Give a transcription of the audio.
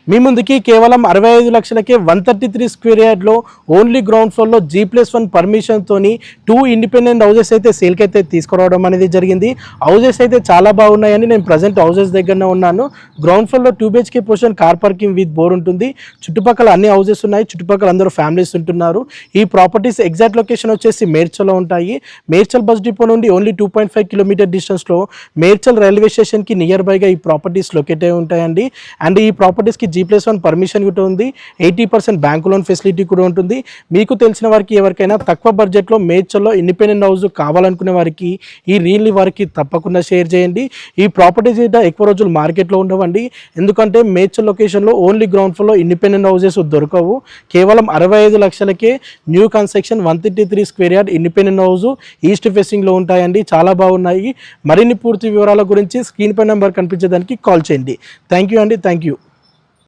మీ ముందుకి కేవలం 65 లక్షలకే 133 స్క్వేర్ యార్డ్లో ఓన్లీ గ్రౌండ్ ఫ్లోర్లో G+1 పర్మిషన్తోని 2 ఇండిపెండెంట్ హౌసెస్ అయితే సేల్కి అయితే తీసుకురావడం అనేది జరిగింది. హౌసెస్ అయితే చాలా బాగున్నాయని నేను ప్రజెంట్ హౌసెస్ దగ్గరనే ఉన్నాను. గ్రౌండ్ ఫ్లోర్లో 2 BHK portion car parking with bore ఉంటుంది. చుట్టుపక్కల అన్ని హౌసెస్ ఉన్నాయి. చుట్టుపక్కల అందరూ ఫ్యామిలీస్ ఉంటున్నారు. ఈ ప్రాపర్టీస్ ఎగ్జాక్ట్ లొకేషన్ వచ్చేసి మేడ్చల్లో ఉంటాయి. మేడ్చల్ బస్ డిపో నుండి ఓన్లీ 2.5 కిలోమీటర్ డిస్టెన్స్లో మేడ్చల్ రైల్వే స్టేషన్కి నియర్ బైగా ఈ ప్రాపర్టీస్ లొకేట్ అయి ఉంటాయండి. అండ్ ఈ ప్రాపర్టీస్కి G+1 పర్మిషన్ కూడా ఉంది. 80% బ్యాంకు లోన్ ఫెసిలిటీ కూడా ఉంటుంది. మీకు తెలిసిన వారికి ఎవరికైనా తక్కువ బడ్జెట్లో మేడ్చల్లో ఇండిపెండెంట్ హౌస్ కావాలనుకునే వారికి ఈ రీల్ని వారికి తప్పకుండా షేర్ చేయండి. ఈ ప్రాపర్టీస్ ఎక్కువ రోజులు మార్కెట్లో ఉండవండి. ఎందుకంటే మేడ్చల్ లొకేషన్లో ఓన్లీ గ్రౌండ్ ఫ్లోర్లో ఇండిపెండెంట్ హౌసెస్ దొరకవు. కేవలం 65 లక్షలకే new construction 133 square yard independent house east ఫేసింగ్లో ఉంటాయండి. చాలా బాగున్నాయి. మరిన్ని పూర్తి వివరాల గురించి స్క్రీన్ పై నెంబర్ కనిపించేదానికి కాల్ చేయండి. థ్యాంక్ యూ అండి. Thank you.